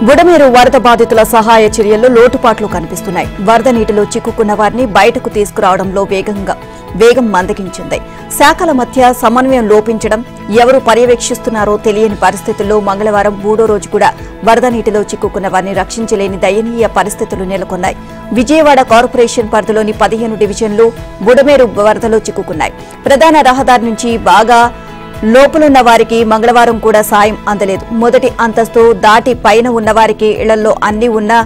బుడమేరు వరద బాధితుల సహాయ చర్యల్లో లోటుపాట్లు కనిపిస్తున్నాయి. వరద నీటిలో చిక్కుకున్న వారిని బయటకు తీసుకురావడంలో వేగం మందగించింది. శాఖల మధ్య సమన్వయం లోపించడం, ఎవరు పర్యవేక్షిస్తున్నారో తెలియని పరిస్థితుల్లో మంగళవారం 3వ రోజు కూడా వరద నీటిలో చిక్కుకున్న వారిని రక్షించలేని దయనీయ పరిస్థితులు నెలకొన్నాయి. విజయవాడ కార్పొరేషన్ పరిధిలోని 15 డివిజన్లు బుడమేరు వరదలో చిక్కుకున్నాయి. ప్రధాన రహదారి నుంచి బాగా లోపలున్న వారికి మంగళవారం కూడా సాయం అందలేదు. మొదటి అంతస్తు దాటి పైన ఉన్న వారికి ఇళ్లలో అన్ని ఉన్నా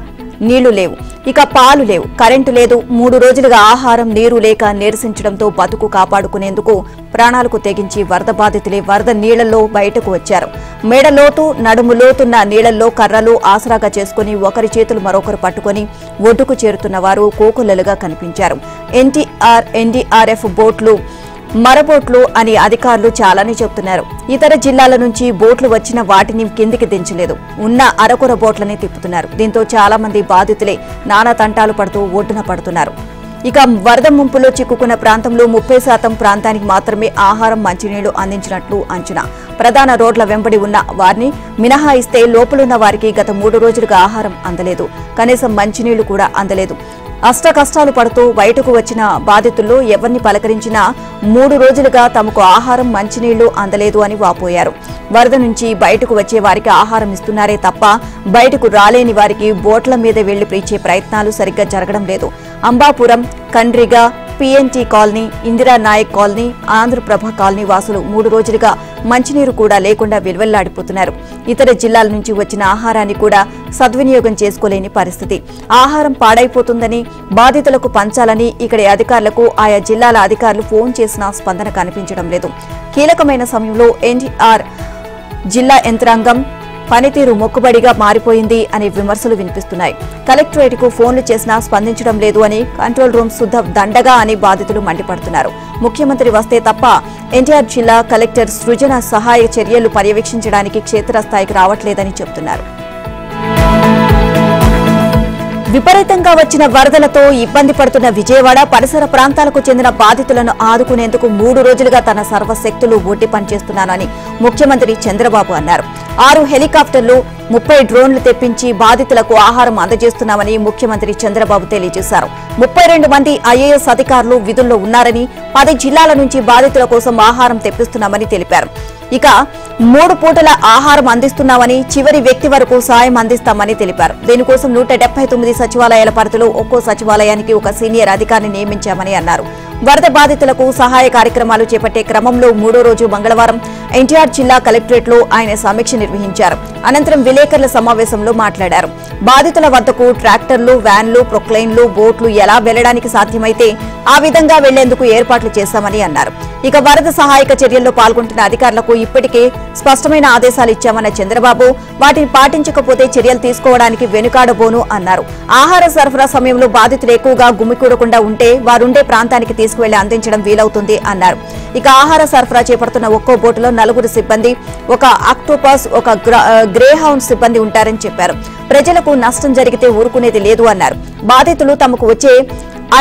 నీళ్లు లేవు, ఇక పాలు లేవు, కరెంటు లేదు. 3 రోజులుగా ఆహారం నీరు లేక నిరసించడంతో బతుకు కాపాడుకునేందుకు ప్రాణాలకు తెగించి వరద బాధితులే వరద నీళ్లలో బయటకు వచ్చారు. మేడలోతు నడుము లోతున్న నీళ్లలో కర్రలు ఆసరాగా చేసుకుని ఒకరి చేతులు మరొకరు పట్టుకుని ఒడ్డుకు చేరుతున్న వారు కోకొల్లలుగా కనిపించారు. ఎన్డీఆర్ఎఫ్ బోట్లు మరబోట్లు అని అధికారులు చాలానే చెబుతున్నారు. ఇతర జిల్లాల నుంచి బోట్లు వచ్చిన వాటిని కిందికి దించలేదు, ఉన్న అరకొర బోట్లని తిప్పుతున్నారు. దీంతో చాలా మంది బాధితులే నానా తంటాలు పడుతూ ఒడ్డున పడుతున్నారు. ఇక వరద ముంపులో చిక్కుకున్న ప్రాంతంలో 30% ప్రాంతానికి మాత్రమే ఆహారం, మంచినీళ్లు అందించినట్లు అంచనా. ప్రధాన రోడ్ల వెంబడి ఉన్న వారిని మినహాయిస్తే లోపలున్న వారికి గత 3 రోజులుగా ఆహారం అందలేదు, కనీసం మంచినీళ్లు కూడా అందలేదు. అష్ట కష్టాలు పడుతూ బయటకు వచ్చిన బాధితుల్లో ఎవరిని పలకరించినా 3 రోజులుగా తమకు ఆహారం, మంచినీళ్లు అందలేదు అని వాపోయారు. వరద నుంచి బయటకు వచ్చే వారికి ఆహారం ఇస్తున్నారే తప్ప బయటకు రాలేని వారికి బోట్ల మీద వెళ్లి ప్రీచే ప్రయత్నాలు సరిగ్గా జరగడం లేదు. Ambapuram, Kandriga, PNT colony, Indiranayak colony, Andhraprabha colony వాసులు 3 రోజులుగా మంచినీరు కూడా లేకుండా విలువెల్లాడిపోతున్నారు. ఇతర జిల్లాల నుంచి వచ్చిన ఆహారాన్ని కూడా సద్వినియోగం చేసుకోలేని పరిస్థితి. ఆహారం పాడైపోతుందని, బాధితులకు పంచాలని ఇక్కడి అధికారులకు ఆయా జిల్లాల అధికారులు ఫోన్ చేసినా స్పందన కనిపించడం లేదు. కీలకమైన సమయంలో ఎన్టీఆర్ జిల్లా యంత్రాంగం పనితీరు మొక్కుబడిగా మారిపోయింది అనే విమర్శలు వినిపిస్తున్నాయి. కలెక్టరేట్కు ఫోన్లు చేసినా స్పందించడం లేదు అని, కంట్రోల్ రూమ్ శుద్ధ దండగా అని బాధితులు మండిపడుతున్నారు. ముఖ్యమంత్రి వస్తే తప్ప ఎన్టీఆర్ జిల్లా కలెక్టర్ సృజన సహాయ చర్యలు పర్యవేక్షించడానికి క్షేత్రస్థాయికి రావట్లేదని చెబుతున్నారు. విపరీతంగా వచ్చిన వరదలతో ఇబ్బంది పడుతున్న విజయవాడ పరిసర ప్రాంతాలకు చెందిన బాధితులను ఆదుకునేందుకు 3 రోజులుగా తన సర్వశక్తులు ఒడ్డి పనిచేస్తున్నానని ముఖ్యమంత్రి చంద్రబాబు అన్నారు. 6 హెలికాప్టర్లు, 30 డ్రోన్లు తెప్పించి బాధితులకు ఆహారం అందజేస్తున్నామని ముఖ్యమంత్రి చంద్రబాబు తెలియజేశారు. 32 మంది ఐఏఎస్ అధికారులు విధుల్లో ఉన్నారని, 10 జిల్లాల నుంచి బాధితుల కోసం ఆహారం తెప్పిస్తున్నామని తెలిపారు. ఇక 3 పూటల ఆహారం అందిస్తున్నామని, చివరి వ్యక్తి వరకు సాయం అందిస్తామని తెలిపారు. దీనికోసం 179 సచివాలయాల పరిధిలో ఒక్కో సచివాలయానికి ఒక సీనియర్ అధికారిని నియమించామని అన్నారు. వరద బాధితులకు సహాయ కార్యక్రమాలు చేపట్టే క్రమంలో 3వ రోజు మంగళవారం ఎన్టీఆర్ జిల్లా కలెక్టరేట్లో ఆయన సమీక్ష నిర్వహించారు. అనంతరం విలేకరుల సమావేశంలో మాట్లాడారు. బాధితుల వద్దకు ట్రాక్టర్లు, వ్యాన్లు, ప్రొక్లైన్లు, బోట్లు ఎలా వెళ్లడానికి సాధ్యమైతే ఆ విధంగా వెళ్లేందుకు ఏర్పాట్లు చేశామని అన్నారు. ఇక వరద సహాయక చర్యల్లో పాల్గొంటున్న అధికారులకు ఇప్పటికే స్పష్టమైన ఆదేశాలు ఇచ్చామన్న చంద్రబాబు వాటిని పాటించకపోతే చర్యలు తీసుకోవడానికి వెనుకాడబోను అన్నారు. ఆహార సరఫరా సమయంలో బాధితులు ఎక్కువగా గుమికూడకుండా ఉంటే వారుండే ప్రాంతానికి తీసుకువెళ్లి అందించడం వీలవుతుంది అన్నారు. ఇక ఆహార సరఫరా చేపడుతున్న ఒక్కో బోటులో 4 సిబ్బంది, ఒక ఆక్టోపస్, ఒక గ్రేహౌండ్ సిబ్బంది ఉంటారని చెప్పారు. ప్రజలకు నష్టం జరిగితే ఊరుకునేది లేదు అన్నారు. బాధితులు తమకు వచ్చే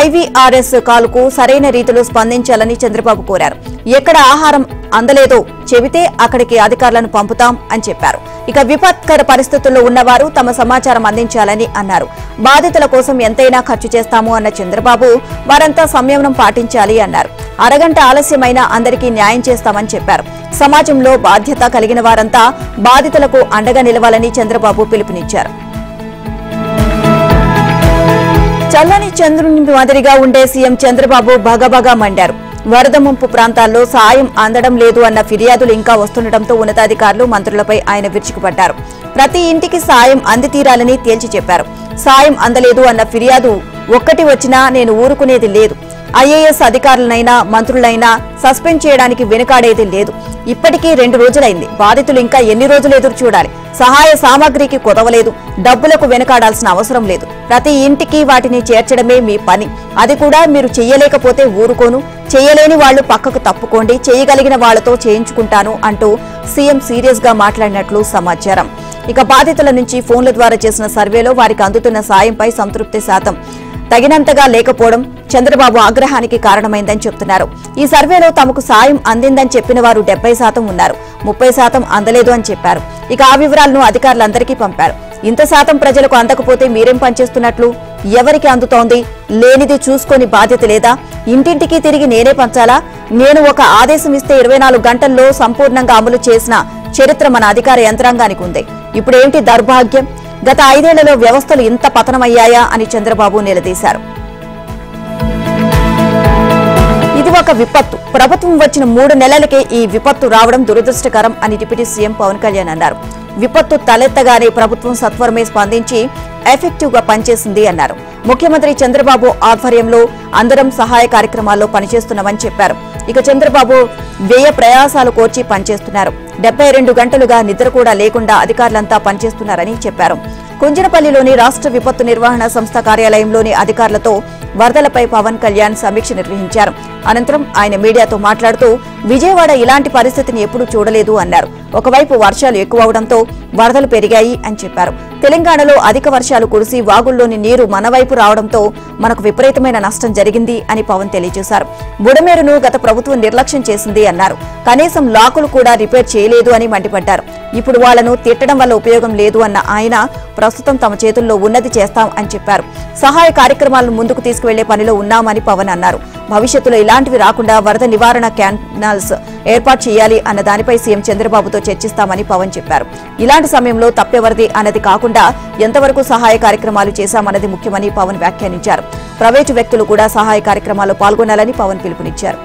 ఐవీఆర్ఎస్ కాల్కు సరైన రీతిలో స్పందించాలని చంద్రబాబు కోరారు. ఎక్కడ ఆహారం అందలేదో చెబితే అక్కడికి అధికారులను పంపుతాం అని చెప్పారు. ఇక విపత్కర పరిస్థితుల్లో ఉన్నవారు తమ సమాచారం అందించాలని అన్నారు. బాధితుల కోసం ఎంతైనా ఖర్చు చేస్తాము అన్న చంద్రబాబు వారంతా సంయమనం పాటించాలి అన్నారు. అరగంట ఆలస్యమైనా అందరికీ న్యాయం చేస్తామని చెప్పారు. సమాజంలో బాధ్యత కలిగిన వారంతా బాధితులకు అండగా నిలవాలని చంద్రబాబు పిలుపునిచ్చారు. చల్లని చంద్రుని మాదిరిగా ఉండే సీఎం చంద్రబాబు భగభగా మండారు. వరద ముంపు ప్రాంతాల్లో సాయం అందడం లేదు అన్న ఫిర్యాదులు ఇంకా వస్తుండటంతో ఉన్నతాధికారులు, మంత్రులపై ఆయన విరుచుకుపడ్డారు. ప్రతి ఇంటికి సాయం అంది తీరాలని తేల్చి చెప్పారు. సాయం అందలేదు అన్న ఫిర్యాదు ఒక్కటి వచ్చినా నేను ఊరుకునేది లేదు. ఐఏఎస్ అధికారులనైనా మంత్రులైనా సస్పెండ్ చేయడానికి వెనుకాడేది లేదు. ఇప్పటికీ 2 రోజులైంది. బాధితులు ఇంకా ఎన్ని రోజులు ఎదురు చూడాలి? సహాయ సామాగ్రికి కొదవలేదు, డబ్బులకు వెనుకాడాల్సిన అవసరం లేదు. ప్రతి ఇంటికి వాటిని చేర్చడమే మీ పని. అది కూడా మీరు చెయ్యలేకపోతే ఊరుకోను, చెయ్యలేని వాళ్లు పక్కకు తప్పుకోండి, చేయగలిగిన వాళ్లతో చేయించుకుంటాను అంటూ సీఎం సీరియస్ గా మాట్లాడినట్లు సమాచారం. ఇక బాధితుల నుంచి ఫోన్ల ద్వారా చేసిన సర్వేలో వారికి అందుతున్న సాయంపై సంతృప్తి శాతం తగినంతగా లేకపోవడం చంద్రబాబు ఆగ్రహానికి కారణమైందని చెబుతున్నారు. ఈ సర్వేలో తమకు సాయం అందిందని చెప్పిన వారు 70% ఉన్నారు. 30% అందలేదు అని చెప్పారు. ఇక ఆ వివరాలను అధికారులందరికీ పంపారు. ఇంత శాతం ప్రజలకు అందకపోతే మీరేం పనిచేస్తున్నట్లు? ఎవరికి అందుతోంది? లేనిది చూసుకొని బాధ్యత లేదా? ఇంటింటికి తిరిగి నేనే పంచాలా? నేను ఒక ఆదేశం ఇస్తే 24 గంటల్లో సంపూర్ణంగా అమలు చేసిన చరిత్ర మన అధికార యంత్రాంగానికి ఉంది. ఇప్పుడేంటి దౌర్భాగ్యం? గత 5 ఏళ్లలో వ్యవస్థలు ఇంత పతనమయ్యాయా అని చంద్రబాబు నిలదీశారు. ఇది ఒక విపత్తు. ప్రభుత్వం వచ్చిన 3 నెలలకే ఈ విపత్తు రావడం దురదృష్టకరం అని డిప్యూటీ సీఎం పవన్ కళ్యాణ్ అన్నారు. విపత్తు తలెత్తగానే ప్రభుత్వం సత్వరమే స్పందించి ఎఫెక్టివ్ గా పనిచేసింది అన్నారు. ముఖ్యమంత్రి చంద్రబాబు ఆధ్వర్యంలో అందరం సహాయ కార్యక్రమాల్లో పనిచేస్తున్నామని చెప్పారు. ఇక చంద్రబాబు వ్యయ ప్రయాసాలు కోర్చి పనిచేస్తున్నారు. 72 గంటలుగా నిద్ర కూడా లేకుండా అధికారులంతా పనిచేస్తున్నారని చెప్పారు. కుంజనపల్లిలోని రాష్ట్ర విపత్తు నిర్వహణ సంస్థ కార్యాలయంలోని అధికారులతో వరదలపై పవన్ కళ్యాణ్ సమీక్ష నిర్వహించారు. అనంతరం ఆయన మీడియాతో మాట్లాడుతూ విజయవాడ ఇలాంటి పరిస్థితిని ఎప్పుడూ చూడలేదు అన్నారు. ఒకవైపు వర్షాలు ఎక్కువవడంతో వరదలు పెరిగాయి అని చెప్పారు. తెలంగాణలో అధిక వర్షాలు కురిసి వాగుల్లోని నీరు మన వైపు రావడంతో మనకు విపరీతమైన నష్టం జరిగింది అని పవన్ తెలియజేశారు. బుడమేరును గత ప్రభుత్వం నిర్లక్ష్యం చేసింది అన్నారు. కనీసం లాకులు కూడా రిపేర్ చేయలేదు అని మండిపడ్డారు. ఇప్పుడు వాళ్లను తిట్టడం వల్ల ఉపయోగం లేదు అన్న ఆయన ప్రస్తుతం తమ చేతుల్లో ఉన్నది చేస్తాం అని చెప్పారు. సహాయ కార్యక్రమాలను ముందుకు తీసుకువెళ్లే పనిలో ఉన్నామని పవన్ అన్నారు. భవిష్యత్తులో ఇలాంటివి రాకుండా వరద నివారణ క్యానల్స్ ఏర్పాటు చేయాలి అన్న దానిపై సీఎం చంద్రబాబుతో చర్చిస్తామని పవన్ చెప్పారు. ఇలాంటి సమయంలో తప్పెవరిది అన్నది కాకుండా ఎంతవరకు సహాయ కార్యక్రమాలు చేశామన్నది ముఖ్యమని పవన్ వ్యాఖ్యానించారు. ప్రైవేటు వ్యక్తులు కూడా సహాయ కార్యక్రమాల్లో పాల్గొనాలని పవన్ పిలుపునిచ్చారు.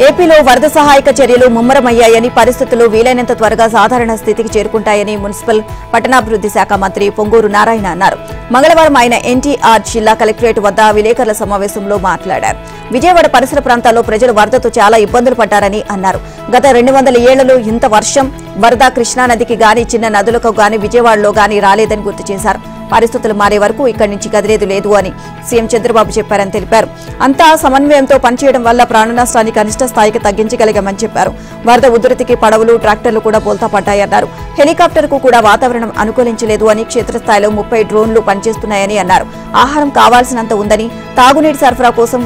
ఏపీలో వరద సహాయక చర్యలు ముమ్మరమయ్యాయని, పరిస్థితులు వీలైనంత త్వరగా సాధారణ స్థితికి చేరుకుంటాయని మున్సిపల్ పట్టణాభివృద్ధి శాఖ మంత్రి పొంగూరు నారాయణ అన్నారు. మంగళవారం ఆయన ఎన్టీఆర్ జిల్లా కలెక్టరేట్ వద్ద విలేకరుల సమావేశంలో మాట్లాడారు. విజయవాడ పరిసర ప్రాంతాల్లో ప్రజలు వరదతో చాలా ఇబ్బందులు పడ్డారని అన్నారు. గత 200 ఏళ్లలో ఇంత వర్షం వరద కృష్ణానదికి గాని చిన్న నదులకు గాని విజయవాడలో గాని రాలేదని గుర్తు చేశారు. పరిస్థితులు మారే వరకు ఇక్కడి నుంచి కదిలేదు లేదు అని సీఎం చంద్రబాబు చెప్పారని తెలిపారు. అంతా సమన్వయంతో పనిచేయడం వల్ల ప్రాణ నష్టాన్ని కనిష్ట స్థాయికి తగ్గించగలిగామని చెప్పారు. వరద ఉధృతికి పడవలు, ట్రాక్టర్లు కూడా బోల్తా పడ్డాయన్నారు. హెలికాప్టర్ కు కూడా వాతావరణం అనుకూలించలేదు అని, క్షేత్రస్థాయిలో 30 డ్రోన్లు పనిచేస్తున్నాయని అన్నారు. ఆహారం కావాల్సినంత ఉందని, తాగునీటి సరఫరా కోసం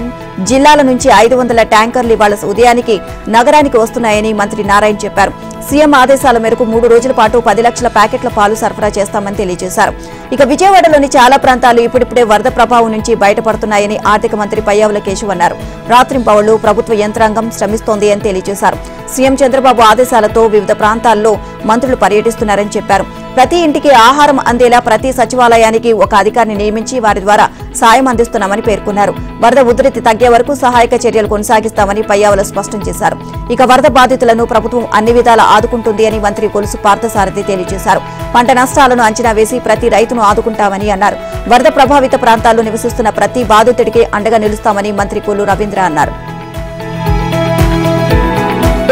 జిల్లాల నుంచి 500 ట్యాంకర్లు ఇవాళ ఉదయానికి నగరానికి వస్తున్నాయని మంత్రి నారాయణ చెప్పారు. సీఎం ఆదేశాల మేరకు 3 రోజుల పాటు 10 లక్షల ప్యాకెట్ల పాలు సరఫరా చేస్తామని తెలియజేశారు. ఇక విజయవాడలోని చాలా ప్రాంతాలు ఇప్పుడిప్పుడే వరద ప్రభావం నుంచి బయటపడుతున్నాయని ఆర్థిక మంత్రి పయ్యావుల కేశవ్ అన్నారు. రాత్రింపవళ్లు ప్రభుత్వ యంత్రాంగం శ్రమిస్తోంది అని తెలియజేశారు. సీఎం చంద్రబాబు ఆదేశాలతో వివిధ ప్రాంతాల్లో మంత్రులు పర్యటిస్తున్నారని చెప్పారు. ప్రతి ఇంటికి ఆహారం అందేలా ప్రతి సచివాలయానికి ఒక అధికారిని నియమించి వారి ద్వారా సాయం అందిస్తున్నామని పేర్కొన్నారు. వరద ఉధృతి తగ్గే వరకు సహాయక చర్యలు కొనసాగిస్తామని పయ్యావుల స్పష్టం చేశారు. ఇక వరద బాధితులను ప్రభుత్వం అన్ని విధాలా ఆదుకుంటుంది అని మంత్రి కొలుసు పార్థసారథి తెలియజేశారు. పంట నష్టాలను అంచనా వేసి ప్రతి రైతును ఆదుకుంటామని అన్నారు. వరద ప్రభావిత ప్రాంతాల్లో నివసిస్తున్న ప్రతి బాధితుడికి అండగా నిలుస్తామని మంత్రి కొల్లు రవీంద్ర అన్నారు.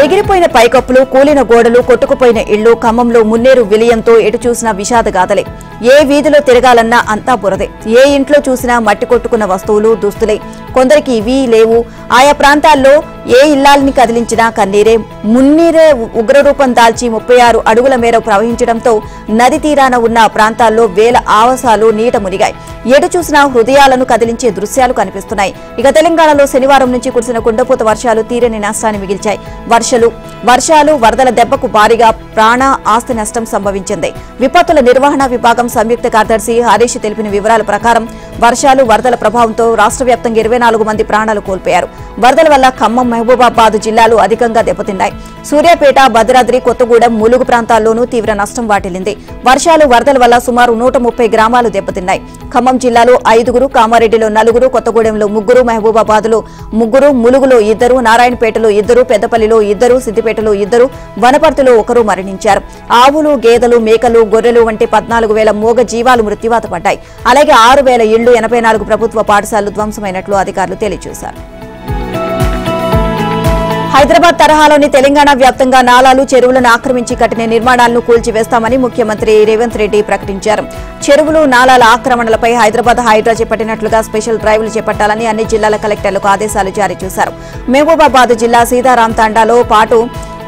ఎగిరిపోయిన పైకప్పులు, కూలిన గోడలు, కొట్టుకుపోయిన ఇళ్లు, ఖమ్మంలో మున్నేరు విలయంతో ఎటు చూసినా విషాదగాథలే. ఏ వీధిలో తిరగాలన్నా అంతా బురదే. ఏ ఇంట్లో చూసినా మట్టి కొట్టుకున్న వస్తువులు, దుస్తులే. కొందరికి ఇవి లేవు. ఆయా ప్రాంతాల్లో ఏ ఇల్లాలని కదిలించినా కన్నీరే. మున్నీరే ఉగ్రరూపం దాల్చి 36 అడుగుల మేర ప్రవహించడంతో నది తీరాన ఉన్న ప్రాంతాల్లో వేల ఆవాసాలు నీట మునిగాయి. ఎటు చూసినా హృదయాలను కదిలించే దృశ్యాలు కనిపిస్తున్నాయి. ఇక తెలంగాణలో శనివారం నుంచి కురిసిన కుండపోత వర్షాలు తీరని నష్టాన్ని మిగిల్చాయి. వర్షాలు వరదల దెబ్బకు భారీగా ప్రాణ ఆస్తి నష్టం సంభవించింది. విపత్తుల నిర్వహణ విభాగం సంయుక్త కార్యదర్శి హరీష్ తెలిపిన వివరాల ప్రకారం వర్షాలు వరదల ప్రభావంతో రాష్ట్ర వ్యాప్తంగా 24 మంది ప్రాణాలు కోల్పోయారు. వరదల వల్ల ఖమ్మం, మహబూబాబాద్ జిల్లాలు అధికంగా దెబ్బతిన్నాయి. సూర్యాపేట, భద్రాద్రి, కొత్తగూడెం, ములుగు ప్రాంతాల్లోనూ తీవ్ర నష్టం వాటిల్లింది. వర్షాలు వరదల వల్ల సుమారు 130 గ్రామాలు దెబ్బతిన్నాయి. ఖమ్మం జిల్లాలో 5, కామారెడ్డిలో 4, కొత్తగూడెంలో 3, మహబూబాబాద్లో 3, ములుగులో 2, నారాయణపేటలో 2, పెద్దపల్లిలో 2, సిద్దిపేటలో 2, వనపర్తిలో 1 మరణించారు. ఆవులు, గేదెలు, మేకలు, గొర్రెలు వంటి 14,000 మూగ జీవాలు మృత్యువాత పడ్డాయి. అలాగే 6,000 ఇళ్లు, 84 ప్రభుత్వ పాఠశాలలు ధ్వంసమైనట్లు అధికారులు తెలియజేశారు. హైదరాబాద్ తరహాలోని తెలంగాణ వ్యాప్తంగా నాలాలు, చెరువులను ఆక్రమించి కట్టిన నిర్మాణాలను కూల్చివేస్తామని ముఖ్యమంత్రి రేవంత్ రెడ్డి ప్రకటించారు. చెరువులు, నాలాల ఆక్రమణలపై హైదరాబాద్ హైడ్రా చేపట్టినట్లుగా స్పెషల్ డ్రైవ్లు చేపట్టాలని అన్ని జిల్లాల కలెక్టర్లకు ఆదేశాలు జారీ చేశారు. మహబూబాబాద్ జిల్లా సీతారాం తాండాలో పాటు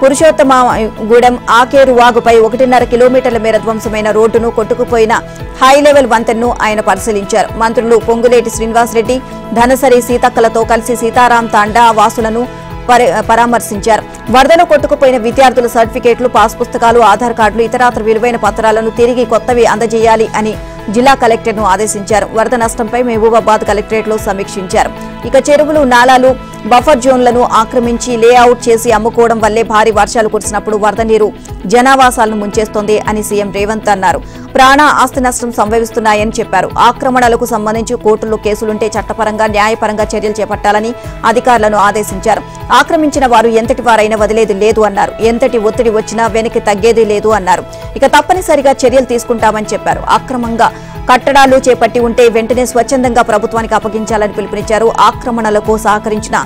పురుషోత్తమగూడెం ఆకేరు వాగుపై 1.5 కిలోమీటర్ల మేర ధ్వంసమైన రోడ్డును కొట్టుకుపోయిన హై లెవెల్ వంతెనను ఆయన పరిశీలించారు. మంత్రులు పొంగులేటి శ్రీనివాసరెడ్డి, ధనసరి సీతక్కలతో కలిసి సీతారాం తాండా వాసులను పరామర్శించారు. వరదలో కొట్టుకుపోయిన విద్యార్థుల సర్టిఫికేట్లు, పాస్ పుస్తకాలు, ఆధార్ కార్డులు, ఇతరాతర విలువైన పత్రాలను తిరిగి కొత్తవి అందజేయాలి అని జిల్లా కలెక్టర్ను ఆదేశించారు. వరద నష్టంపై మహబూబాబాద్ కలెక్టరేట్లో సమీక్షించారు. ఇక చెరువులు, నాలాలు, బఫర్ జోన్లను ఆక్రమించి లేఅవుట్ చేసి అమ్ముకోవడం వల్లే భారీ వర్షాలు కురిసినప్పుడు వరద నీరు జనావాసాలను ముంచేస్తోంది అని సీఎం రేవంత్ అన్నారు. ప్రాణ, ఆస్తి నష్టం సంభవిస్తున్నాయని చెప్పారు. ఆక్రమణలకు సంబంధించి కోర్టుల్లో కేసులుంటే చట్టపరంగా, న్యాయపరంగా చర్యలు చేపట్టాలని అధికారులను ఆదేశించారు. ఆక్రమించిన వారు ఎంతటి వారైనా వదిలేది లేదు అన్నారు. ఎంతటి ఒత్తిడి వచ్చినా వెనక్కి తగ్గేది లేదు అన్నారు. ఇక తప్పనిసరిగా చర్యలు తీసుకుంటామని చెప్పారు. అక్రమంగా కట్టడాలు చేపట్టి ఉంటే వెంటనే స్వచ్ఛందంగా ప్రభుత్వానికి అప్పగించాలని పిలుపునిచ్చారు. ఆక్రమణలకు సహకరించిన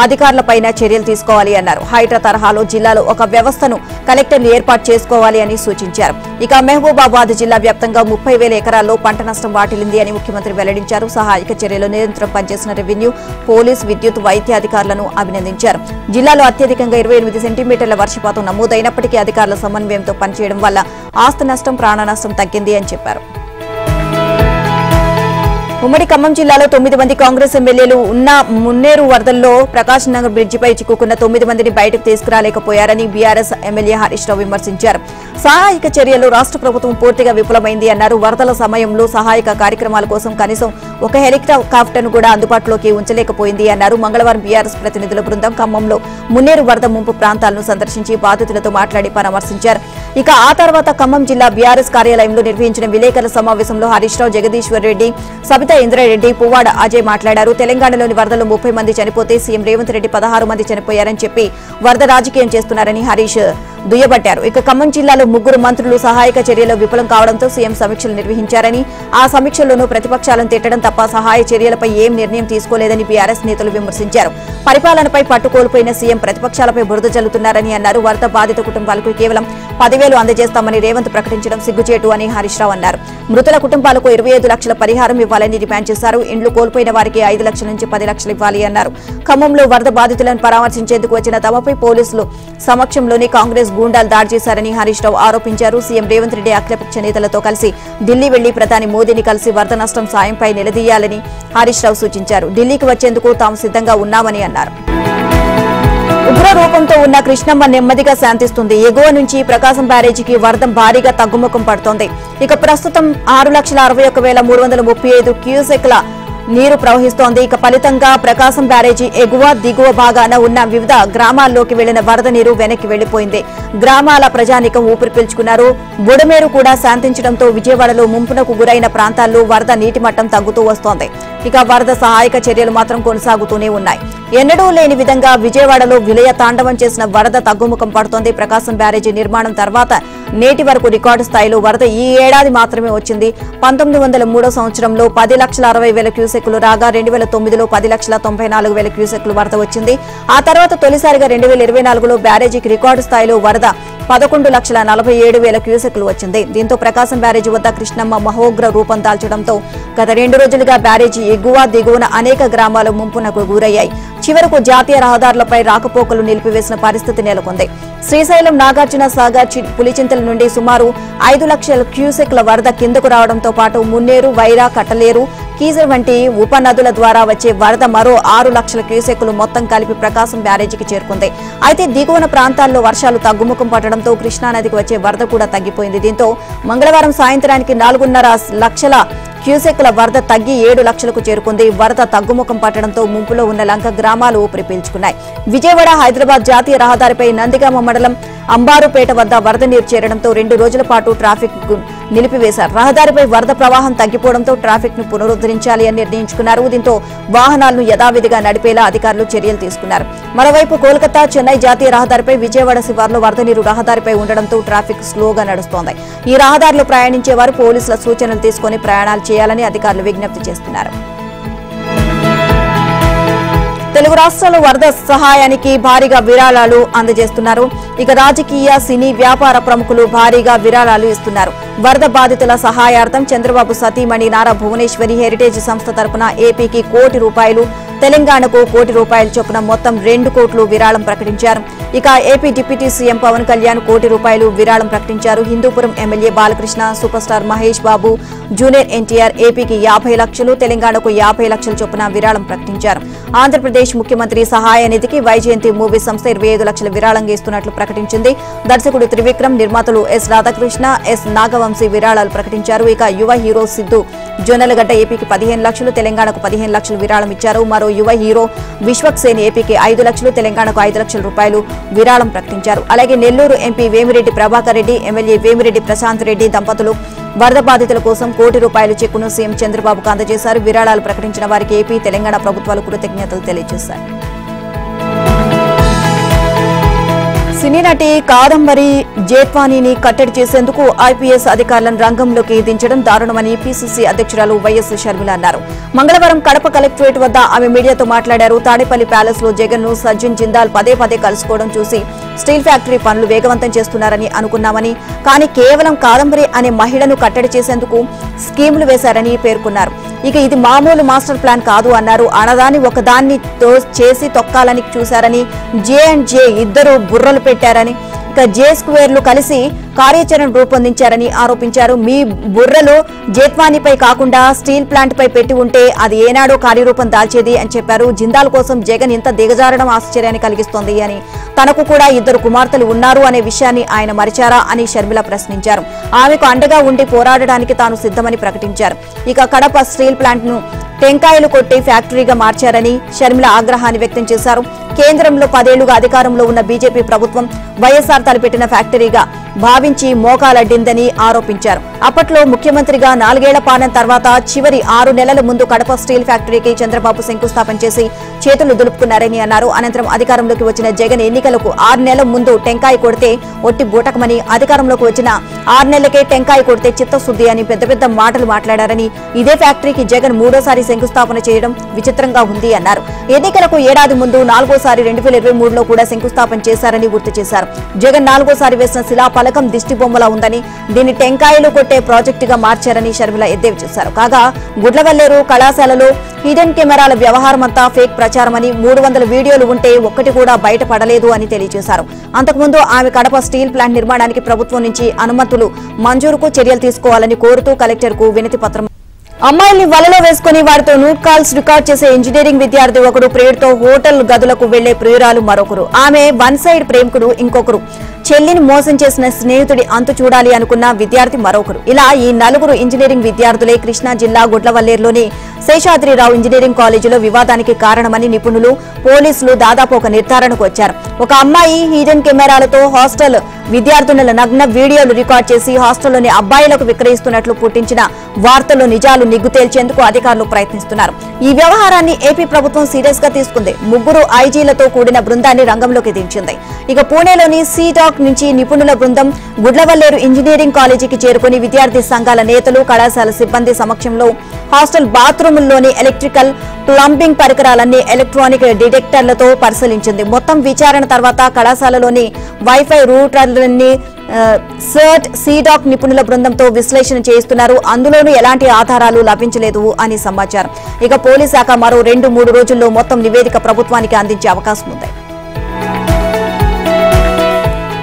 అధికారులపైన చర్యలు తీసుకోవాలి అన్నారు. హైడ్రా తరహాలో జిల్లాలో ఒక వ్యవస్థను కలెక్టర్లు ఏర్పాటు చేసుకోవాలి అని సూచించారు. ఇక మహబూబాబాద్ జిల్లా వ్యాప్తంగా 30,000 ఎకరాల్లో పంట నష్టం వాటిల్లింది అని ముఖ్యమంత్రి వెల్లడించారు. సహాయక చర్యలు నిరంతరం పనిచేసిన రెవెన్యూ, పోలీస్, విద్యుత్, వైద్య అధికారులను అభినందించారు. జిల్లాలో అత్యధికంగా 28 సెంటీమీటర్ల వర్షపాతం నమోదైనప్పటికీ అధికారుల సమన్వయంతో పనిచేయడం వల్ల ఆస్తి నష్టం, ప్రాణ నష్టం తగ్గింది అని చెప్పారు. ఉమ్మడి ఖమ్మం జిల్లాలో 9 మంది కాంగ్రెస్ ఎమ్మెల్యేలు ఉన్న మున్నేరు వరదల్లో ప్రకాశ్ నగర్ బ్రిడ్జిపై చిక్కుకున్న 9 మందిని బయటకు తీసుకురాలేకపోయారని బీఆర్ఎస్ ఎమ్మెల్యే హరీష్ రావు విమర్శించారు. సహాయక చర్యలు రాష్ట్ర ప్రభుత్వం పూర్తిగా విఫలమైంది అన్నారు. వరదల సమయంలో సహాయక కార్యక్రమాల కోసం కనీసం ఒక హెలికాప్టర్ను కూడా అందుబాటులోకి ఉంచలేకపోయింది అన్నారు. మంగళవారం బీఆర్ఎస్ ప్రతినిధుల బృందం ఖమ్మంలో మున్నేరు వరద ముంపు ప్రాంతాలను సందర్శించి బాధితులతో మాట్లాడి పరామర్శించారు. ఇక ఆ తర్వాత ఖమ్మం జిల్లా బీఆర్ఎస్ కార్యాలయంలో నిర్వహించిన విలేకరుల సమావేశంలో హరీష్ రావు, జగదీశ్వర్ రెడ్డి, సబితా ఇంద్రారెడ్డి, పువ్వాడ అజయ్ మాట్లాడారు. తెలంగాణలోని వరదలో 30 మంది చనిపోతే సీఎం రేవంత్ రెడ్డి 16 మంది చనిపోయారని చెప్పి వరద రాజకీయం చేస్తున్నారని హరీష్ దుయ్యబట్టారు. ఇక ఖమ్మం జిల్లాలో 3 మంత్రులు సహాయక చర్యలు విఫలం కావడంతో సీఎం సమీక్షలు నిర్వహించారని, ఆ సమీక్షల్లోనూ ప్రతిపక్షాలను తిట్టడం తప్ప సహాయ చర్యలపై ఏం నిర్ణయం తీసుకోలేదని బీఆర్ఎస్ నేతలు విమర్శించారు. పరిపాలనపై పట్టు కోల్పోయిన సీఎం ప్రతిపక్షాలపై బురద జల్లుతున్నారని అన్నారు. వరద బాధిత కుటుంబాలకు కేవలం 10,000 అందజేస్తామని రేవంత్ ప్రకటించడం సిగ్గుచేటు అని హరీష్ రావు అన్నారు. మృతుల కుటుంబాలకు 25 లక్షల పరిహారం ఇవ్వాలని డిమాండ్ చేశారు. ఇండ్లు కోల్పోయిన వారికి 5 లక్షల నుంచి 10 లక్షలు ఇవ్వాలి అన్నారు. ఖమ్మంలో వరద బాధితులను పరామర్శించేందుకు వచ్చిన తమపై పోలీసులు సమక్షంలోనే కాంగ్రెస్ గూండాలు దాడి చేశారని హరీష్ రావు ఆరోపించారు. సీఎం రేవంత్ రెడ్డి అఖిలపక్ష నేతలతో కలిసి ఢిల్లీ వెళ్లి ప్రధాని మోదీని కలిసి వరద నష్టం సాయంపై నిలదీయాలని హరీష్ రావు సూచించారు. ఢిల్లీకి వచ్చేందుకు తాము సిద్ధంగా ఉన్నామని అన్నారు. ఉగ్ర రూపంతో ఉన్న కృష్ణమ్మ నెమ్మదిగా శాంతిస్తుంది. ఎగువ నుంచి ప్రకాశం బ్యారేజీకి వరద భారీగా తగ్గుముఖం పడుతోంది. ఇక ప్రస్తుతం 6,61,335 క్యూసెక్ల నీరు ప్రవహిస్తోంది. ఇక ఫలితంగా ప్రకాశం బ్యారేజీ ఎగువ, దిగువ భాగాన ఉన్న వివిధ గ్రామాల్లోకి వెళ్లిన వరద నీరు వెనక్కి వెళ్లిపోయింది. గ్రామాల ప్రజానీకం ఊపిరి పీల్చుకున్నారు. బుడమేరు కూడా శాంతించడంతో విజయవాడలో ముంపునకు గురైన ప్రాంతాల్లో వరద నీటి మట్టం తగ్గుతూ వస్తోంది. ఇక వరద సహాయక చర్యలు మాత్రం కొనసాగుతూనే ఉన్నాయి. ఎన్నడూ లేని విధంగా విజయవాడలో విలయ తాండవం చేసిన వరద తగ్గుముఖం పడుతోంది. ప్రకాశం బ్యారేజీ నిర్మాణం తర్వాత నేటి వరకు రికార్డు స్థాయిలో వరద ఈ ఏడాది మాత్రమే వచ్చింది. 1903 సంవత్సరంలో 10,60,000 క్యూసెక్లు రాగా 2009లో 10,94,000 క్యూసెక్లు వరద వచ్చింది. ఆ తర్వాత తొలిసారిగా 2024లో బ్యారేజీకి రికార్డు స్థాయిలో వరద 11,47,000 క్యూసెక్లు వచ్చింది. దీంతో ప్రకాశం బ్యారేజీ వద్ద కృష్ణమ్మ మహోగ్ర రూపం దాల్చడంతో గత 2 రోజులుగా బ్యారేజీ ఎగువ, దిగువన అనేక గ్రామాలు ముంపునకు గురయ్యాయి. చివరకు జాతీయ రహదారులపై రాకపోకలు నిలిపివేసిన పరిస్థితి నెలకొంది. శ్రీశైలం, నాగార్జున సాగర్, పులిచింతల నుండి సుమారు 5 లక్షల క్యూసెక్ల వరద కిందకు రావడంతో పాటు మున్నేరు, వైరా, కట్టలేరు, కీజర్ వంటి ఉపనదుల ద్వారా వచ్చే వరద మరో 6 లక్షల క్యూసెక్లు మొత్తం కలిపి ప్రకాశం బ్యారేజీకి చేరుకుంది. అయితే దిగువన ప్రాంతాల్లో వర్షాలు తగ్గుముఖం పట్టడంతో కృష్ణానదికి వచ్చే వరద కూడా తగ్గిపోయింది. దీంతో మంగళవారం సాయంత్రానికి 4.5 లక్షల క్యూసెక్ల వరద తగ్గి 7 లక్షలకు చేరుకుంది. వరద తగ్గుముఖం పట్టడంతో ముంపులో ఉన్న లంక గ్రామాలు ఊపిరి పీల్చుకున్నాయి. విజయవాడ, హైదరాబాద్ జాతీయ రహదారిపై నందిగామ మండలం అంబారుపేట వద్ద వరద నీరు చేరడంతో 2 రోజుల పాటు ట్రాఫిక్ నిలిపివేశారు. రహదారిపై వరద ప్రవాహం తగ్గిపోవడంతో ట్రాఫిక్ ను పునరుద్ధరించాలి అని నిర్ణయించుకున్నారు. దీంతో వాహనాలను యథావిధిగా నడిపేలా అధికారులు చర్యలు తీసుకున్నారు. మరోవైపు కోల్కతా, చెన్నై జాతీయ రహదారిపై విజయవాడ శివార్లో వరద నీరు రహదారిపై ఉండడంతో ట్రాఫిక్ స్లోగా నడుస్తోంది. ఈ రహదారిలో ప్రయాణించే వారు పోలీసుల సూచనలు తీసుకుని ప్రయాణాలు చేయాలని అధికారులు విజ్ఞప్తి చేస్తున్నారు. తెలుగు రాష్ట్రాల్లో వరద సహాయానికి భారీగా విరాళాలు అందజేస్తున్నారు. ఇక రాజకీయ, సినీ, వ్యాపార ప్రముఖులు భారీగా విరాళాలు ఇస్తున్నారు. వరద బాధితుల సహాయార్థం చంద్రబాబు సతీమణి నారా భువనేశ్వరి హెరిటేజ్ సంస్థ తరపున ఏపీకి ₹1 కోటి తెలంగాణకు ₹1 చొప్పున మొత్తం 2 కోట్లు విరాళం ప్రకటించారు. ఇక AP deputy CM Pawan Kalyan ₹1 విరాళం ప్రకటించారు. Hindupuram MLA Balakrishna, super star Mahesh Babu, junior NTR ఏపీకి 50 లక్షలు, తెలంగాణకు 50 లక్షల చొప్పున విరాళం ప్రకటించారు. ఆంధ్రప్రదేశ్ ముఖ్యమంత్రి సహాయ నిధికి వైజయంతి మూవీ సంస్థ 25 లక్షల విరాళంగా ఇస్తున్నట్లు ప్రకటించింది. దర్శకుడు త్రివిక్రమ్, నిర్మాతలు ఎస్ రాధాకృష్ణ, ఎస్ నాగవంశీ విరాళాలు ప్రకటించారు. ఇక యువ హీరో సిద్ధు జొన్నలగడ్డ ఏపీకి 15 లక్షలు, తెలంగాణకు 15 లక్షలు విరాళం ఇచ్చారు. మరో యువ హీరో విశ్వక్ సేన్ ఏపీకి 5 లక్షలు, తెలంగాణకు ₹5 లక్షల విరాళం ప్రకటించారు. అలాగే నెల్లూరు ఎంపీ వేమిరెడ్డి ప్రభాకర్ రెడ్డి, ఎమ్మెల్యే వేమిరెడ్డి ప్రశాంత్ రెడ్డి దంపతులు వరద బాధితుల కోసం ₹1 చెక్కును సీఎం చంద్రబాబుకు అందజేశారు. విరాళాలు ప్రకటించిన వారికి ఏపీ, తెలంగాణ ప్రభుత్వాలు కృతజ్ఞతలు తెలియజేశారు. సినీ నటి కాదంబరి జేట్వానీని కట్టడి చేసేందుకు ఐపీఎస్ అధికారులను రంగంలోకి దించడం దారుణమని పీసీసీ అధ్యక్షురాలు వైఎస్ షర్మిల అన్నారు. మంగళవారం కడప కలెక్టరేట్ వద్ద ఆమె మీడియాతో మాట్లాడారు. తాడేపల్లి ప్యాలెస్ లో జగన్ ను సజ్జన్ జిందాల్ పదే కలుసుకోవడం చూసి స్టీల్ ఫ్యాక్టరీ పనులు వేగవంతం చేస్తున్నారని అనుకున్నామని, కానీ కేవలం కాదంబరి అనే మహిళను కట్టడి చేసేందుకు స్కీములు వేశారని పేర్కొన్నారు. ఇక ఇది మామూలు మాస్టర్ ప్లాన్ కాదు అన్నారు. అనదాన్ని ఒకదాన్ని చేసి తొక్కాలని చూశారని, జే ఇద్దరు బుర్రలు పెట్టారని, ఇక జే స్క్వేర్లు కలిసి కార్యాచరణ రూపొందించారని ఆరోపించారు. మీ బుర్రలు జేట్వానీపై కాకుండా స్టీల్ ప్లాంట్ పై పెట్టి ఉంటే అది ఏనాడో కార్యరూపం దాల్చేది అని చెప్పారు. జిందాల్ కోసం జగన్ ఇంత దిగజారడం ఆశ్చర్యాన్ని కలిగిస్తోంది అని, తనకు కూడా 2 కుమార్తెలు ఉన్నారు అనే విషయాన్ని ఆయన మరిచారా అని షర్మిల ప్రశ్నించారు. ఆమెకు అండగా ఉండి పోరాడడానికి తాను సిద్ధమని ప్రకటించారు. ఇక కడప స్టీల్ ప్లాంట్ ను టెంకాయలు కొట్టి ఫ్యాక్టరీగా మార్చారని షర్మిల ఆగ్రహాన్ని వ్యక్తం చేశారు. కేంద్రంలో 10 ఏళ్లుగా అధికారంలో ఉన్న బీజేపీ ప్రభుత్వం వైఎస్ఆర్ తలపెట్టిన ఫ్యాక్టరీగా భావించి మోకాలడ్డిందని ఆరోపించారు. అప్పట్లో ముఖ్యమంత్రిగా 4 ఏళ్ల పాలన తర్వాత చివరి 6 నెలల ముందు కడప స్టీల్ ఫ్యాక్టరీకి చంద్రబాబు శంకుస్థాపన చేసి చేతులు దులుపుకున్నారని అన్నారు. అనంతరం అధికారంలోకి వచ్చిన జగన్ ఎన్నికలకు 6 నెలల ముందు టెంకాయ కొడితే ఒట్టి బూటకమని, అధికారంలోకి వచ్చిన 6 నెలలకే టెంకాయ కొడితే చిత్తశుద్ధి అని పెద్ద మాటలు మాట్లాడారని, ఇదే ఫ్యాక్టరీకి జగన్ 3వ శంకుస్థాపన చేయడం విచిత్రంగా ఉంది అన్నారు. ఎన్నికలకు ఏడాది ముందు 4వసారి 2023లో కూడా శంకుస్థాపన చేశారని గుర్తు చేశారు. జగన్ 4వసారి వేసిన శిలాఫలకం దిష్టిబొమ్మలా ఉందని, దీన్ని టెంకాయలు కొట్టే ప్రాజెక్టుగా మార్చారని షర్మిల ఎద్దేవి చేశారు. కాగా గుడ్లవల్లేరు కళాశాలలో హిడెన్ కెమెరాల వ్యవహారమంతా ఫేక్ ప్రచారమని, 300 వీడియోలు ఉంటే ఒక్కటి కూడా బయటపడలేదు అని తెలియజేశారు. అంతకుముందు ఆమె కడప స్టీల్ ప్లాంట్ నిర్మాణానికి ప్రభుత్వం నుంచి అనుమతులు మంజూరుకు చర్యలు తీసుకోవాలని కోరుతూ కలెక్టర్కు వినతి పత్రం. అమ్మాయిల్ని వలలో వేసుకుని వారితో నూట్ కాల్స్ రికార్డ్ చేసే ఇంజనీరింగ్ విద్యార్థి ఒకరు, ప్రియుడితో హోటల్ గదులకు వెళ్లే ప్రియురాలు మరొకరు, ఆమె వన్ సైడ్ ప్రేమికుడు ఇంకొకరు, చెల్లిని మోసం చేసిన స్నేహితుడి అంతు చూడాలి అనుకున్న విద్యార్థి మరొకరు. ఇలా ఈ 4 ఇంజనీరింగ్ విద్యార్థులే కృష్ణా జిల్లా గుడ్లవల్లేరులోని శేషాద్రిరావు ఇంజనీరింగ్ కాలేజీలో వివాదానికి కారణమని నిపుణులు, పోలీసులు దాదాపు ఒక నిర్ధారణకు వచ్చారు. ఒక అమ్మాయి హిడెన్ కెమెరాలతో హాస్టల్ విద్యార్థుల నగ్న వీడియోలు రికార్డ్ చేసి హాస్టల్లోని అబ్బాయిలకు విక్రయిస్తున్నట్లు పుట్టించిన వార్తల్లో నిజాలు నిగ్గు తేల్చేందుకు అధికారులు ప్రయత్నిస్తున్నారు. ఈ వ్యవహారాన్ని ఏపీ ప్రభుత్వం సీరియస్ గా తీసుకుంది. 3 ఐజీలతో కూడిన బృందాన్ని రంగంలోకి దించింది. ఇక పూణేలోని సీటాక్ నుంచి నిపుణుల బృందం గుడ్లవల్లేరు ఇంజనీరింగ్ కాలేజీకి చేరుకుని విద్యార్థి సంఘాల నేతలు, కళాశాల సిబ్బంది సమక్షంలో హాస్టల్ బాత్రూముల్లోని ఎలక్ట్రికల్, ప్లంబింగ్ పరికరాలన్నీ ఎలక్ట్రానిక్ డిటెక్టర్లతో పరిశీలించింది. మొత్తం విచారణ తర్వాత కళాశాలలోని వైఫై రూటర్లన్నీ సర్ట్ సీడాక్ నిపుణుల బృందంతో విశ్లేషణ చేయిస్తున్నారు. అందులోనూ ఎలాంటి ఆధారాలు లభించలేదు అని సమాచారం. ఇక పోలీస్ శాఖ మరో 2-3 రోజుల్లో మొత్తం నివేదిక ప్రభుత్వానికి అందించే అవకాశం ఉంది.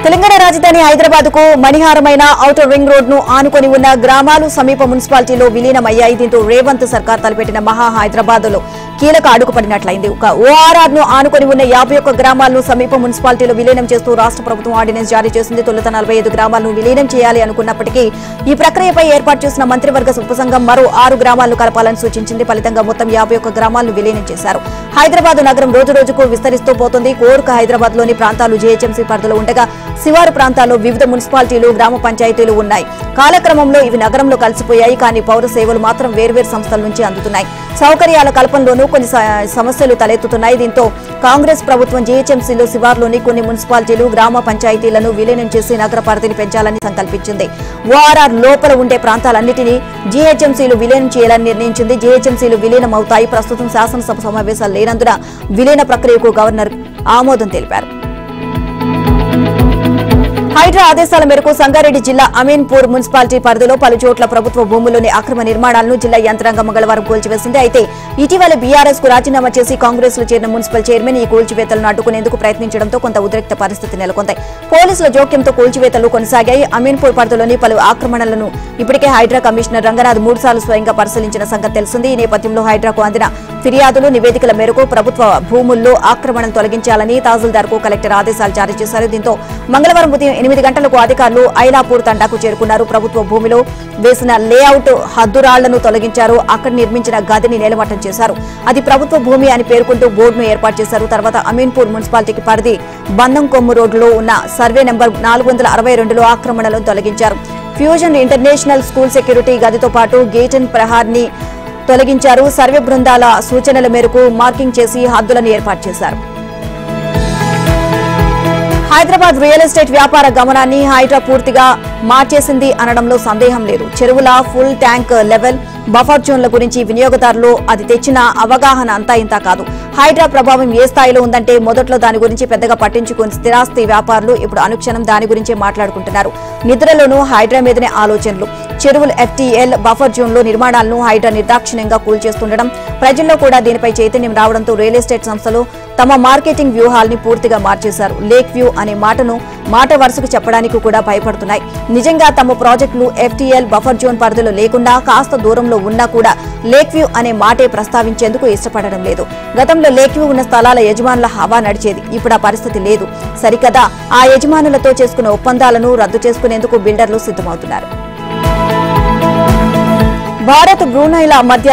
తెలంగాణ రాజధాని హైదరాబాద్ కు మణిహారమైన ఔటర్ రింగ్ రోడ్ ను ఆనుకొని ఉన్న గ్రామాలు సమీప మున్సిపాలిటీలో విలీనమయ్యాయి. దీంతో రేవంత్ సర్కార్ తలపెట్టిన మహా హైదరాబాద్ లో కీలక అడుగుపడినట్లయింది. ఒక ఓఆర్ఆర్ ను ఆనుకొని ఉన్న 51 గ్రామాలను సమీప మున్సిపాలిటీలో విలీనం చేస్తూ రాష్ట్ర ప్రభుత్వం ఆర్డినెన్స్ జారీ చేసింది. తొలుత 45 గ్రామాలను విలీనం చేయాలి అనుకున్నప్పటికీ ఈ ప్రక్రియపై ఏర్పాటు చేసిన మంత్రివర్గ ఉపసంఘం మరో 6 గ్రామాలను కలపాలని సూచించింది. ఫలితంగా మొత్తం 51 గ్రామాలను విలీనం చేశారు. హైదరాబాద్ నగరం రోజురోజుకు విస్తరిస్తూ పోతుంది. కోరుక హైదరాబాద్ లోని ప్రాంతాలు జీహెచ్ఎంసీ పరిధిలో ఉండగా శివారు ప్రాంతాల్లో వివిధ మున్సిపాలిటీలు, గ్రామ పంచాయతీలు ఉన్నాయి. కాలక్రమంలో ఇవి నగరంలో కలిసిపోయాయి. కానీ పౌర సేవలు మాత్రం వేర్వేరు సంస్థల నుంచి అందుతున్నాయి. సౌకర్యాల కల్పనలోనూ కొన్ని సమస్యలు తలెత్తుతున్నాయి. దీంతో కాంగ్రెస్ ప్రభుత్వం జీహెచ్ఎంసీలో శివార్లోని కొన్ని మున్సిపాలిటీలు, గ్రామ పంచాయతీలను విలీనం చేసి నగర పరిధిని పెంచాలని సంకల్పించింది. ఓఆర్ఆర్ లోపల ఉండే ప్రాంతాలన్నింటినీ జీహెచ్ఎంసీలు విలీనం చేయాలని నిర్ణయించింది. జీహెచ్ఎంసీలు విలీనం అవుతాయి. ప్రస్తుతం శాసనసభ సమావేశాలు లేనందున విలీన ప్రక్రియకు గవర్నర్ ఆమోదం తెలిపారు. హైడ్రా ఆదేశాల మేరకు సంగారెడ్డి జిల్లా అమీన్పూర్ మున్సిపాలిటీ పరిధిలో పలు చోట్ల ప్రభుత్వ భూముల్లోని అక్రమ నిర్మాణాలను జిల్లా యంత్రాంగం మంగళవారం కూల్చివేసింది. అయితే ఇటీవల బీఆర్ఎస్ కు రాజీనామా చేసి కాంగ్రెస్ లో చేరిన మున్సిపల్ చైర్మన్ ఈ కూల్చివేతలను అడ్డుకునేందుకు ప్రయత్నించడంతో కొంత ఉద్రిక్త పరిస్థితి నెలకొంది. పోలీసుల జోక్యంతో కూల్చివేతలు కొనసాగాయి. అమీన్పూర్ పరిధిలోని పలు ఆక్రమణలను ఇప్పటికే హైడ్రా కమిషనర్ రంగనాథ్ 3 సార్లు స్వయంగా పరిశీలించిన సంగతి తెలిసింది. ఈ నేపథ్యంలో హైడ్రాకు అందిన ఫిర్యాదులు, నివేదికల మేరకు ప్రభుత్వ భూముల్లో ఆక్రమణను తొలగించాలని తహసీల్దార్కు కలెక్టర్ ఆదేశాలు జారీ చేశారు. దీంతో మంగళవారం ఉదయం 8 గంటలకు అధికారులు ఐలాపూర్ తండాకు చేరుకున్నారు. ప్రభుత్వ భూమిలో వేసిన లేఅవుట్ హద్దురాళ్లను తొలగించారు. అక్కడ నిర్మించిన గదిని నేలమట్టం చేశారు. అది ప్రభుత్వ భూమి అని పేర్కొంటూ బోర్డును ఏర్పాటు చేశారు. తర్వాత అమీన్పూర్ మున్సిపాలిటీకి పరిధి బంధం కొమ్ము రోడ్డులో ఉన్న సర్వే నెంబర్ 462లో ఆక్రమణలను తొలగించారు. ఫ్యూజన్ ఇంటర్నేషనల్ స్కూల్ సెక్యూరిటీ గదితో పాటు గేటన్ ప్రహార్ని తొలగించారు. సర్వే బృందాల సూచనల మేరకు మార్కింగ్ చేసి హద్దులను ఏర్పాటు చేశారు. హైదరాబాద్ రియల్ ఎస్టేట్ వ్యాపార గమనాన్ని హైడ్రా పూర్తిగా మార్చేసింది అనడంలో సందేహం లేదు. చెరువుల ఫుల్ ట్యాంక్ లెవెల్ బఫర్ జోన్ల గురించి వినియోగదారులు అది తెచ్చిన అవగాహన అంతా ఇంతా కాదు. హైడ్రా ప్రభావం ఏ స్థాయిలో ఉందంటే మొదట్లో దాని గురించి పెద్దగా పట్టించుకుని స్థిరాస్తి వ్యాపారులు ఇప్పుడు అనుక్షణం దాని గురించే మాట్లాడుకుంటున్నారు. నిద్రలోనూ హైడ్రా మీదనే ఆలోచనలు. చెరువుల FTL బఫర్ జోన్ లో నిర్మాణాలను హైడ్రా నిర్దాక్షిణ్యంగా కూల్చేస్తుండడం, ప్రజల్లో కూడా దీనిపై చైతన్యం రావడంతో రియల్ ఎస్టేట్ సంస్థలు తమ మార్కెటింగ్ వ్యూహాల్ని పూర్తిగా మార్చేశారు. లేక్ వ్యూ అనే మాటను మాట వరుసకు చెప్పడానికి కూడా భయపడుతున్నాయి. నిజంగా తమ ప్రాజెక్టులు FTL బఫర్ జోన్ పరిధిలో లేకుండా కాస్త దూరంలో ఉన్నా కూడా లేక్ వ్యూ అనే మాటే ప్రస్తావించేందుకు ఇష్టపడడం లేదు. గతంలో లేక్ వ్యూ ఉన్న స్థలాల యజమానుల హవా నడిచేది. ఇప్పుడు ఆ పరిస్థితి లేదు. సరికదా ఆ యజమానులతో చేసుకున్న ఒప్పందాలను రద్దు చేసుకునేందుకు బిల్డర్లు సిద్ధమవుతున్నారు. భారత్ బ్రూనైల మధ్య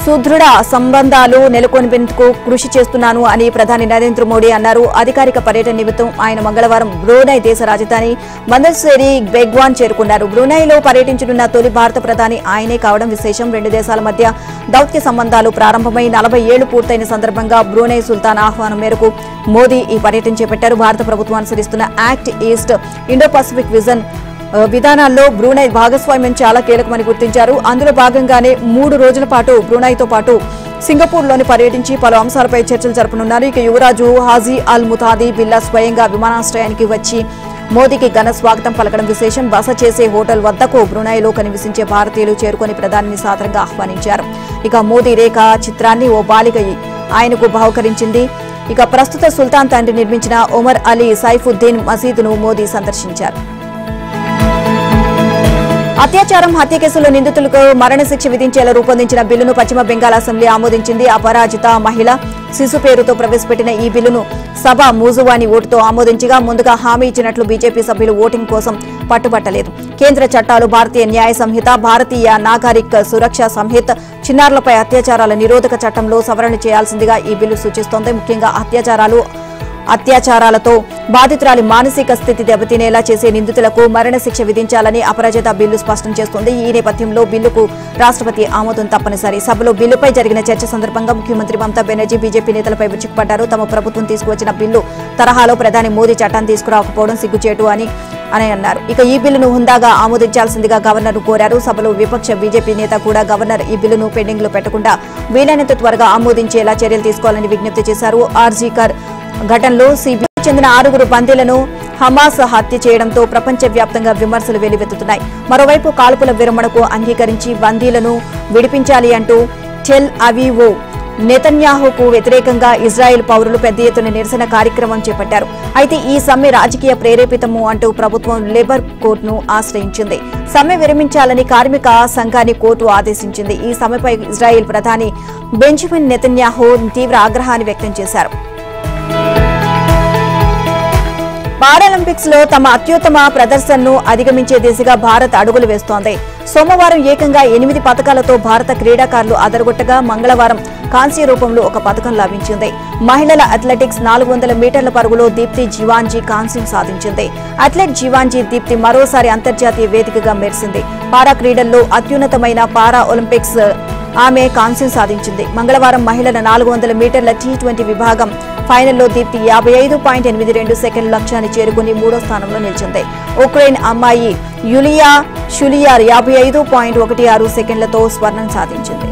సుదృఢ సంబంధాలు నెలకొల్పేందుకు కృషి చేస్తున్నాను అని ప్రధాని నరేంద్ర మోడీ అన్నారు. అధికారిక పర్యటన నిమిత్తం ఆయన మంగళవారం బ్రూనై దేశ రాజధాని మందర్సేరి బెగ్వాన్ చేరుకున్నారు. బ్రూనైలో పర్యటించనున్న తొలి భారత ప్రధాని ఆయనే కావడం విశేషం. 2 దేశాల మధ్య దౌత్య సంబంధాలు ప్రారంభమై 40 ఏళ్లు పూర్తయిన సందర్భంగా బ్రూనై సుల్తాన్ ఆహ్వానం మేరకు మోదీ ఈ పర్యటన చేపట్టారు. భారత ప్రభుత్వం అనుసరిస్తున్న యాక్ట్ ఈస్ట్ ఇండో పసిఫిక్ విధానాల్లో బ్రూనై భాగస్వామ్యం చాలా కీలకమని గుర్తించారు. అందులో భాగంగానే 3 రోజుల పాటు బ్రూనైతో పాటు సింగపూర్లోని పర్యటించి పలు అంశాలపై చర్చలు జరపనున్నారు. ఇక యువరాజు హాజీ అల్ ముతాది బిల్లా స్వయంగా విమానాశ్రయానికి వచ్చి మోదీకి ఘన స్వాగతం పలకడం విశేషం. బస చేసే హోటల్ వద్దకు బ్రూనైలో కనివిసించే భారతీయులు చేరుకుని ప్రధానిని సాదరంగా ఆహ్వానించారు. ఇక మోదీ రేఖ చిత్రాన్ని ఓ బాలిక ఆయనకు బహుకరించింది. ఇక ప్రస్తుత సుల్తాన్ తండ్రి నిర్మించిన ఒమర్ అలీ సైఫుద్దీన్ మసీదును మోదీ సందర్శించారు. అత్యాచారం, హత్య కేసులో నిందితులకు మరణశిక్ష విధించేలా రూపొందించిన బిల్లును పశ్చిమ బెంగాల్ అసెంబ్లీ ఆమోదించింది. అపరాజిత మహిళ శిశు పేరుతో ప్రవేశపెట్టిన ఈ బిల్లును సభ మూజువాణి ఓటుతో ఆమోదించగా ముందుగా హామీ ఇచ్చినట్లు బీజేపీ సభ్యులు ఓటింగ్ కోసం పట్టుబట్టలేదు. కేంద్ర చట్టాలు, భారతీయ న్యాయ సంహిత, భారతీయ నాగరిక్ సురక్ష సంహిత, చిన్నారులపై అత్యాచారాల నిరోధక చట్టంలో సవరణ చేయాల్సిందిగా ఈ బిల్లు సూచిస్తోంది. ముఖ్యంగా అత్యాచారాలతో బాధితురాలి మానసిక స్థితి దెబ్బతినేలా చేసే నిందితులకు మరణశిక్ష విధించాలని అపరాజిత బిల్లు స్పష్టం చేస్తోంది. ఈ నేపథ్యంలో బిల్లుకు రాష్ట్రపతి ఆమోదం తప్పనిసరి. సభలో బిల్లుపై జరిగిన చర్చ సందర్భంగా ముఖ్యమంత్రి మమతా బెనర్జీ బీజేపీ నేతలపై విరుచుకుపడ్డారు. తమ ప్రభుత్వం తీసుకువచ్చిన బిల్లు తరహాలో ప్రధాని మోదీ చట్టాన్ని తీసుకురాకపోవడం సిగ్గుచేటు అని అన్నారు. ఇక ఈ బిల్లును హుందాగా ఆమోదించాల్సిందిగా గవర్నర్ కోరారు. సభలో విపక్ష బీజేపీ నేత కూడా గవర్నర్ ఈ బిల్లును పెండింగ్ లో పెట్టకుండా వీలైనంత త్వరగా ఆమోదించేలా చర్యలు తీసుకోవాలని విజ్ఞప్తి చేశారు. ఆర్జీకర్ ఘటనలో సిబిఐకి చెందిన 6 బందీలను హమాస్ హత్య చేయడంతో ప్రపంచవ్యాప్తంగా విమర్శలు వెల్లువెత్తుతున్నాయి. మరోవైపు కాల్పుల విరమణకు అంగీకరించి బందీలను విడిపించాలి అంటూ టెల్ అవీవ్ నెతన్యాహుకు వ్యతిరేకంగా ఇజ్రాయెల్ పౌరులు పెద్ద ఎత్తున నిరసన కార్యక్రమం చేపట్టారు. అయితే ఈ సమ్మె రాజకీయ ప్రేరేపితము అంటూ ప్రభుత్వం లేబర్ కోర్టును ఆశ్రయించింది. సమ్మె విరమించాలని కార్మిక సంఘాన్ని కోర్టు ఆదేశించింది. ఈ సమ్మెపై ఇజ్రాయెల్ ప్రధాని బెంజమిన్ నెతన్యాహు తీవ్ర ఆగ్రహాన్ని వ్యక్తం చేశారు. పారాలింపిక్స్ లో తమ అత్యుత్తమ ప్రదర్శనను అధిగమించే దిశగా భారత్ అడుగులు వేస్తోంది. సోమవారం ఏకంగా 8 పతకాలతో భారత క్రీడాకారులు అదరగొట్టగా మంగళవారం కాంస్య రూపంలో ఒక పతకం లభించింది. మహిళల అథ్లెటిక్స్ 400 మీటర్ల పరుగులో దీప్తి జీవాంజీ కాంస్యం సాధించింది. అథ్లెట్ జీవాంజీ దీప్తి మరోసారి అంతర్జాతీయ వేదికగా మెరిసింది. పారా క్రీడల్లో అత్యున్నతమైన పారా ఒలింపిక్స్ ఆమె కాంస్యం సాధించింది. మంగళవారం మహిళల 400 మీటర్ల T20 విభాగం ఫైనల్లో దీప్తి 55.82 సెకండ్ల లక్ష్యాన్ని చేరుకుని 3వ స్థానంలో నిలిచింది. ఉక్రెయిన్ అమ్మాయి యులియా షులియార్ 55.16 సెకండ్లతో స్వర్ణం సాధించింది.